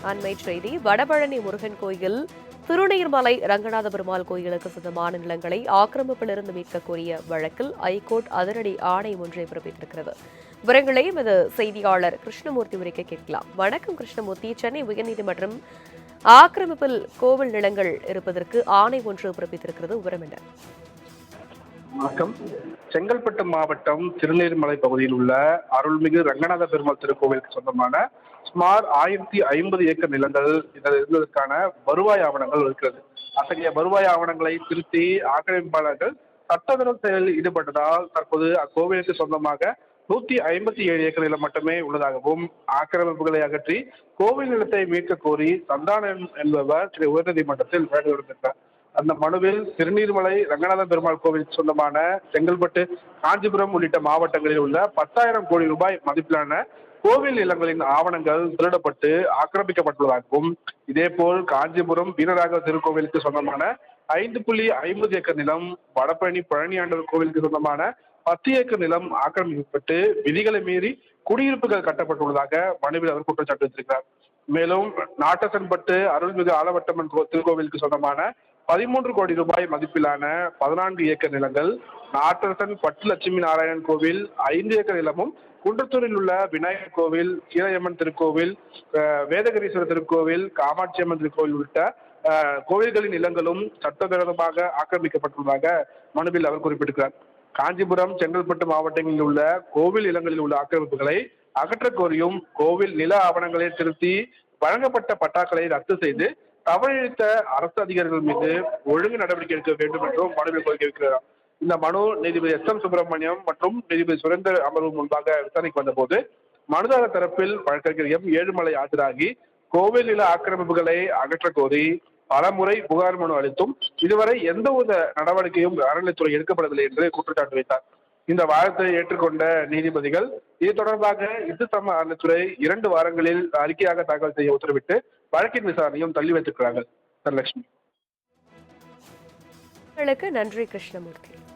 அண்மை செய்தி வடபழனி முருகன் கோயில் திருநீர்மலை ரங்கநாத பெருமாள் கோயிலுக்கு சொந்தமான நிலங்களை ஆக்கிரமிப்பிலிருந்து மீட்க கோரிய வழக்கில் ஐகோர்ட் அதிரடி ஆணை ஒன்றை பிறப்பித்திருக்கிறது. விவரங்களை எமது செய்தியாளர் கிருஷ்ணமூர்த்தி உரைக்க கேட்கலாம். வணக்கம் கிருஷ்ணமூர்த்தி. சென்னை உயர்நீதிமன்றம் ஆக்கிரமிப்பில் கோவில் நிலங்கள் இருப்பதற்கு ஆணை ஒன்று பிறப்பித்திருக்கிறது. விவரம் என்ன? வணக்கம். செங்கல்பட்டு மாவட்டம் திருநீர்மலை பகுதியில் உள்ள அருள்மிகு ரங்கநாத பெருமாள் திருக்கோவிலுக்கு சொந்தமான சுமார் 1050 ஏக்கர் நிலங்கள் இதில் இருந்ததற்கான வருவாய் ஆவணங்கள் இருக்கிறது. அத்தகைய வருவாய் ஆவணங்களை திருத்தி ஆக்கிரமிப்பாளர்கள் சட்டவிரோத செயலில் ஈடுபட்டதால் தற்போது அக்கோவிலுக்கு சொந்தமாக 157 ஏக்கர் நிலம் மட்டுமே உள்ளதாகவும் ஆக்கிரமிப்புகளை அகற்றி கோவில் நிலத்தை மீட்க கோரி சந்தானம் என்பவர் உயர்நீதிமன்றத்தில் வழக்கு தொடர்ந்திருக்கிறார். அந்த மனுவில் திருநீர்மலை ரங்கநாத பெருமாள் கோவிலுக்கு சொந்தமான செங்கல்பட்டு, காஞ்சிபுரம் உள்ளிட்ட மாவட்டங்களில் உள்ள 10,000 கோடி ரூபாய் மதிப்பிலான கோவில் நிலங்களின் ஆவணங்கள் திருடப்பட்டு ஆக்கிரமிக்கப்பட்டுள்ளதாகவும், இதேபோல் காஞ்சிபுரம் வீரராக திருக்கோவிலுக்கு சொந்தமான 5.50 ஏக்கர் நிலம், வடபழனி பழனியாண்டவர் கோவிலுக்கு சொந்தமான 10 ஏக்கர் நிலம் ஆக்கிரமிக்கப்பட்டு விதிகளை மீறி குடியிருப்புகள் கட்டப்பட்டுள்ளதாக மனுவில் அவர் குற்றச்சாட்டு வைத்திருக்கிறார். மேலும் நாட்டசன்பட்டு அருள்மிகு ஆலவட்டம்மன் திருக்கோவிலுக்கு சொந்தமான 13 கோடி ரூபாய் மதிப்பிலான 14 ஏக்கர் நிலங்கள், நாட்டரசன் பட்டு லட்சுமி நாராயணன் கோவில் 5 ஏக்கர் நிலமும், குன்றத்தூரில் உள்ள விநாயகர் கோவில், கீரையம்மன் திருக்கோவில், வேதகிரீஸ்வரர் திருக்கோவில், காமாட்சியம்மன் திருக்கோவில் உள்ளிட்ட கோவில்களின் நிலங்களும் சட்டவிரோதமாக ஆக்கிரமிக்கப்பட்டுள்ளதாக மனுவில் அவர் குறிப்பிட்டிருக்கிறார். காஞ்சிபுரம், செங்கல்பட்டு மாவட்டங்களில் உள்ள கோவில் நிலங்களில் உள்ள ஆக்கிரமிப்புகளை அகற்ற கோரியும், கோவில் நில ஆவணங்களை திருத்தி வழங்கப்பட்ட பட்டாக்களை ரத்து செய்து தவறிழைத்த அரசு அதிகாரிகள் மீது ஒழுங்கு நடவடிக்கை எடுக்க வேண்டும் என்றும் மனுவில் கோரிக்கை வைக்கிறார். இந்த மனு நீதிபதி எஸ். எம். சுப்பிரமணியம் மற்றும் நீதிபதி சுரேந்தர் அமர்வு முன்பாக விசாரணைக்கு வந்தபோது மனுதாரர் தரப்பில் வழக்கறிஞர் எம். ஏழுமலை ஆஜராகி கோவில் நில ஆக்கிரமிப்புகளை அகற்ற கோரி பல முறை புகார் மனு அளித்தும் இதுவரை எந்தவித நடவடிக்கையும் அறநிலைத்துறை எடுக்கப்படவில்லை என்று குற்றச்சாட்டு வைத்தார். இந்த வாதத்தை ஏற்றுக்கொண்ட நீதிபதிகள் இது தொடர்பாக இந்து சமய அறநிலைத்துறை 2 வாரங்களில் அறிக்கையாக தாக்கல் செய்ய உத்தரவிட்டு வழக்கின் விசாரணையும் தள்ளி வைத்திருக்கிறார்கள். தனலட்சுமி. நன்றி கிருஷ்ணமூர்த்தி.